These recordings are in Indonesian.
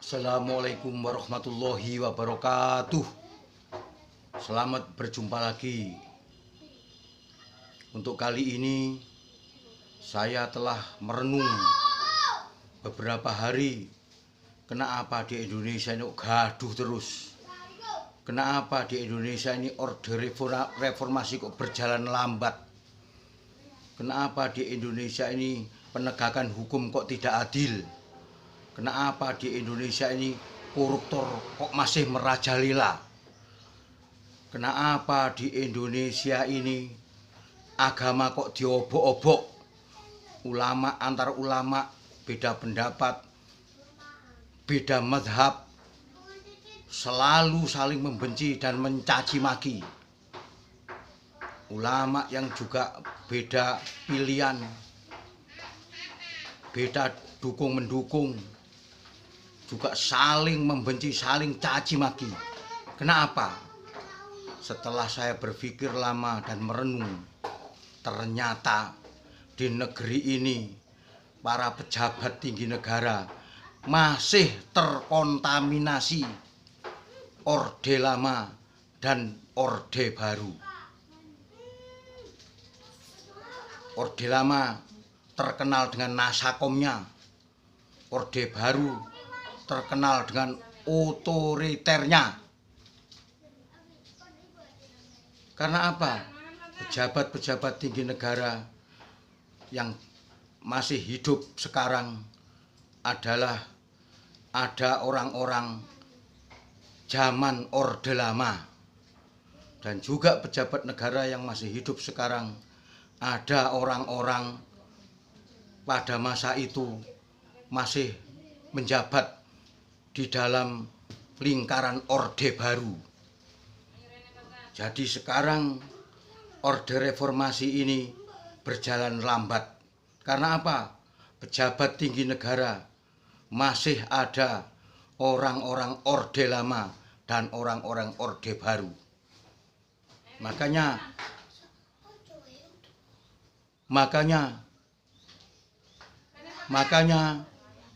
Assalamualaikum warahmatullahi wabarakatuh. Selamat berjumpa lagi. Untuk kali ini saya telah merenung beberapa hari. Kenapa di Indonesia ini gaduh terus? Kenapa di Indonesia ini orde reformasi kok berjalan lambat? Kenapa di Indonesia ini penegakan hukum kok tidak adil? Kenapa di Indonesia ini koruptor kok masih merajalela? Kenapa di Indonesia ini agama kok diobok-obok? Ulama antar ulama beda pendapat, beda mazhab, selalu saling membenci dan mencaci maki. Ulama yang juga beda pilihan, beda dukung-mendukung, juga saling membenci, saling caci maki. Kenapa? Setelah saya berpikir lama dan merenung, ternyata di negeri ini para pejabat tinggi negara masih terkontaminasi orde lama dan orde baru. Orde lama terkenal dengan nasakomnya, orde baru terkenal dengan otoriternya. Karena apa? Pejabat-pejabat tinggi negara yang masih hidup sekarang adalah ada orang-orang zaman orde lama, dan juga pejabat negara yang masih hidup sekarang ada orang-orang pada masa itu masih menjabat di dalam lingkaran orde baru. Jadi sekarang orde reformasi ini berjalan lambat. Karena apa? Pejabat tinggi negara masih ada orang-orang orde lama dan orang-orang orde baru. Makanya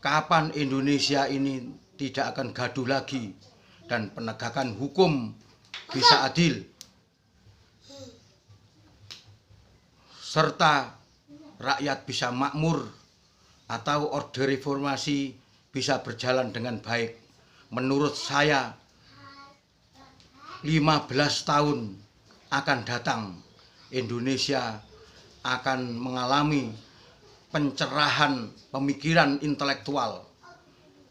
kapan Indonesia ini tidak akan gaduh lagi dan penegakan hukum bisa adil, serta rakyat bisa makmur, atau orde reformasi bisa berjalan dengan baik. Menurut saya 15 tahun akan datang, Indonesia akan mengalami pencerahan pemikiran intelektual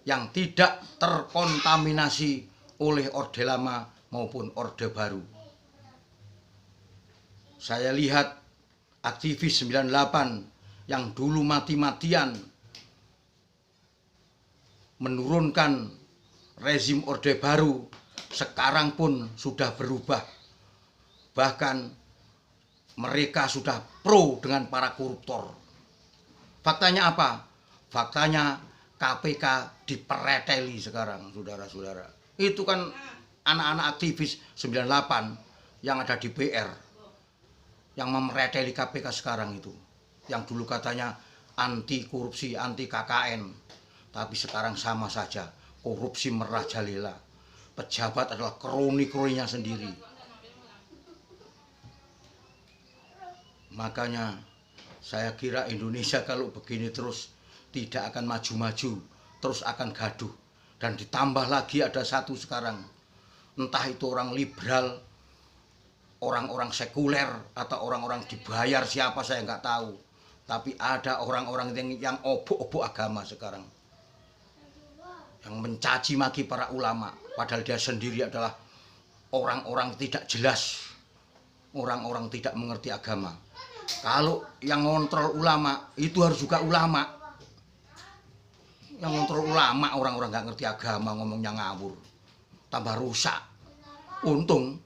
yang tidak terkontaminasi oleh orde lama maupun orde baru. Saya lihat aktivis 98 yang dulu mati-matian menurunkan rezim orde baru, sekarang pun sudah berubah. Bahkan mereka sudah pro dengan para koruptor. Faktanya apa? Faktanya KPK dipereteli sekarang, saudara-saudara. Itu kan anak-anak aktivis 98 yang ada di PR yang memereteli KPK sekarang itu. Yang dulu katanya anti korupsi, anti KKN, tapi sekarang sama saja, korupsi merajalela. Pejabat adalah kroni-kroninya sendiri. Makanya saya kira Indonesia kalau begini terus tidak akan maju-maju, terus akan gaduh. Dan ditambah lagi ada satu sekarang, entah itu orang liberal, orang-orang sekuler, atau orang-orang dibayar siapa saya nggak tahu. Tapi ada orang-orang yang obok-obok agama sekarang, yang mencaci maki para ulama, padahal dia sendiri adalah orang-orang tidak jelas, orang-orang tidak mengerti agama. Kalau yang ngontrol ulama itu harus juga ulama. Yang ngontrol ulama orang-orang nggak ngerti agama, ngomongnya ngawur, tambah rusak. Untung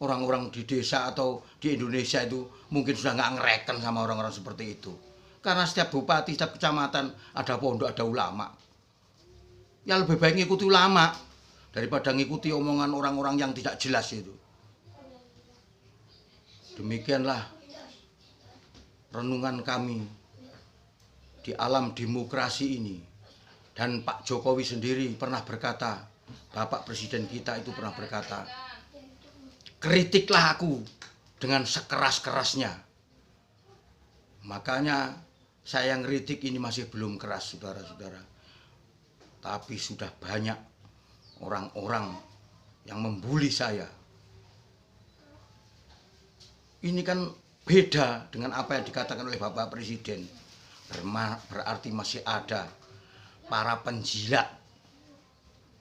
orang-orang di desa atau di Indonesia itu mungkin sudah nggak ngereken sama orang-orang seperti itu. Karena setiap bupati, setiap kecamatan ada pondok, ada ulama. Ya lebih baik ngikuti ulama daripada ngikuti omongan orang-orang yang tidak jelas itu. Demikianlah renungan kami di alam demokrasi ini. Dan Pak Jokowi sendiri pernah berkata, Bapak Presiden kita itu pernah berkata, kritiklah aku dengan sekeras-kerasnya. Makanya saya yang kritik ini masih belum keras, saudara-saudara. Tapi sudah banyak orang-orang yang membuli saya. Ini kan beda dengan apa yang dikatakan oleh Bapak Presiden. Berarti masih ada para penjilat,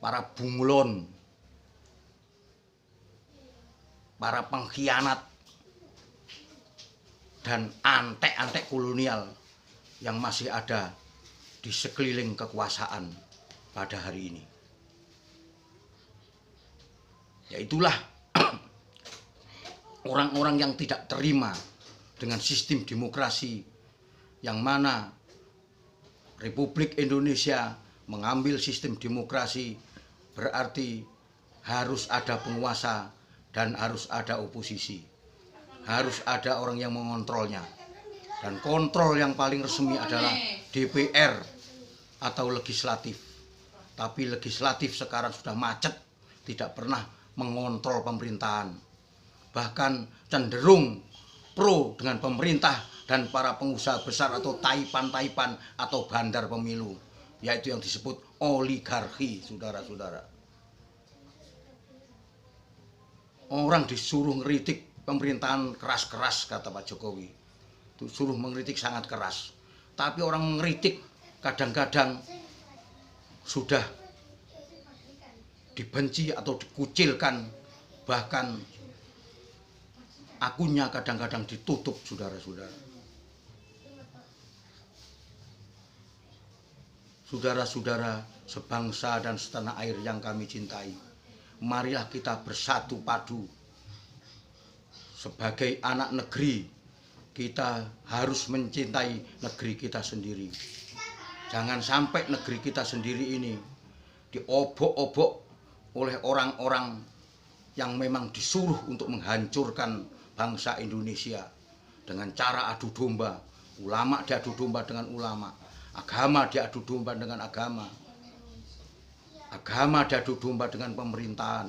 para bunglon, para pengkhianat, dan antek-antek kolonial yang masih ada di sekeliling kekuasaan pada hari ini. Yaitulah orang-orang yang tidak terima dengan sistem demokrasi yang mana Republik Indonesia mengambil sistem demokrasi berarti harus ada penguasa dan harus ada oposisi. Harus ada orang yang mengontrolnya. Dan kontrol yang paling resmi adalah DPR atau legislatif. Tapi legislatif sekarang sudah macet, tidak pernah mengontrol pemerintahan. Bahkan cenderung pro dengan pemerintah dan para pengusaha besar atau taipan-taipan atau bandar pemilu, yaitu yang disebut oligarki, saudara-saudara. Orang disuruh ngeritik pemerintahan keras-keras, kata Pak Jokowi. Disuruh mengkritik sangat keras. Tapi orang mengkritik kadang-kadang sudah dibenci atau dikucilkan, bahkan akunnya kadang-kadang ditutup, saudara-saudara. Saudara-saudara sebangsa dan setanah air yang kami cintai, marilah kita bersatu padu. Sebagai anak negeri, kita harus mencintai negeri kita sendiri. Jangan sampai negeri kita sendiri ini diobok-obok oleh orang-orang yang memang disuruh untuk menghancurkan bangsa Indonesia dengan cara adu domba. Ulama diadu domba dengan ulama, agama diadu domba dengan agama, agama diadu domba dengan pemerintahan.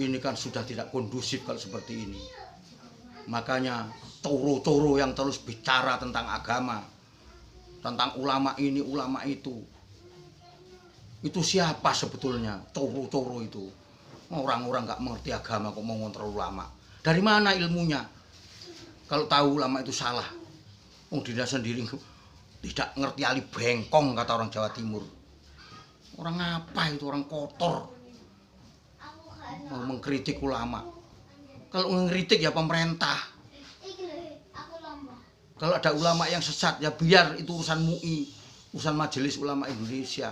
Ini kan sudah tidak kondusif kalau seperti ini. Makanya coro-coro yang terus bicara tentang agama, tentang ulama ini, ulama itu siapa sebetulnya coro-coro itu? Orang-orang gak mengerti agama kok mau ngontrol ulama. Dari mana ilmunya? Kalau tahu ulama itu salah, dia sendiri tidak ngerti ali bengkong, kata orang Jawa Timur. Orang apa itu? Orang kotor. Mau mengkritik ulama. Kalau mengkritik ya pemerintah. Kalau ada ulama yang sesat ya biar itu urusan MUI, urusan Majelis Ulama Indonesia.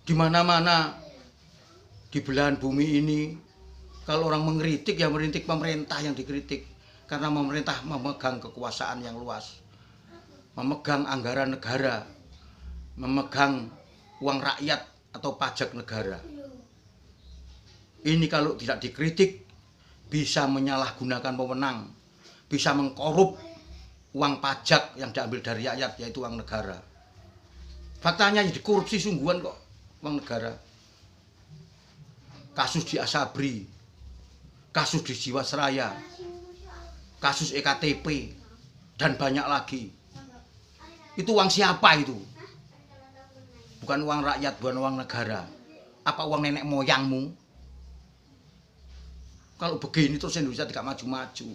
Di mana-mana di belahan bumi ini, kalau orang mengkritik ya mengkritik pemerintah yang dikritik. Karena pemerintah memegang kekuasaan yang luas, memegang anggaran negara, memegang uang rakyat atau pajak negara. Ini kalau tidak dikritik bisa menyalahgunakan wewenang, bisa mengkorup uang pajak yang diambil dari rakyat, yaitu uang negara. Faktanya dikorupsi sungguhan kok uang negara. Kasus di Asabri, kasus di Jiwasraya, kasus EKTP, dan banyak lagi. Itu uang siapa itu? Bukan uang rakyat, bukan uang negara. Apa uang nenek moyangmu? Kalau begini terus Indonesia tidak maju-maju.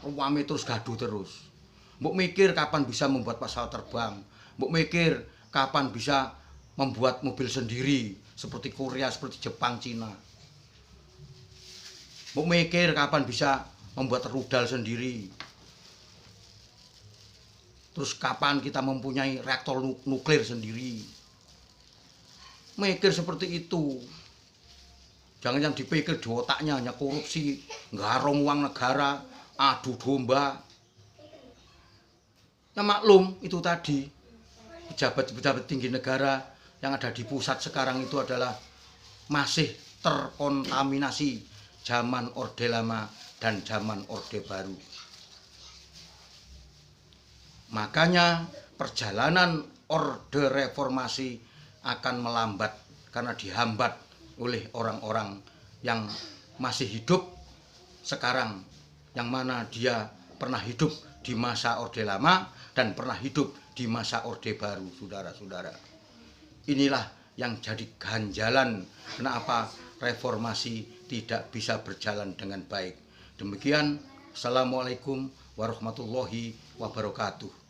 Uangnya terus gaduh terus. Mbok mikir kapan bisa membuat pesawat terbang. Mbok mikir kapan bisa membuat mobil sendiri. Seperti Korea, seperti Jepang, Cina. Mbok mikir kapan bisa membuat rudal sendiri. Terus kapan kita mempunyai reaktor nuklir sendiri. Mikir seperti itu. Jangan yang dipikir di otaknya hanya korupsi, nggarong uang negara, adu domba. Ya maklum itu tadi, pejabat-pejabat tinggi negara yang ada di pusat sekarang itu adalah masih terkontaminasi zaman Orde Lama dan zaman Orde Baru. Makanya perjalanan orde reformasi akan melambat karena dihambat oleh orang-orang yang masih hidup sekarang, yang mana dia pernah hidup di masa orde lama dan pernah hidup di masa orde baru, saudara-saudara. Inilah yang jadi ganjalan kenapa reformasi tidak bisa berjalan dengan baik. Demikian, Assalamualaikum warahmatullahi wabarakatuh.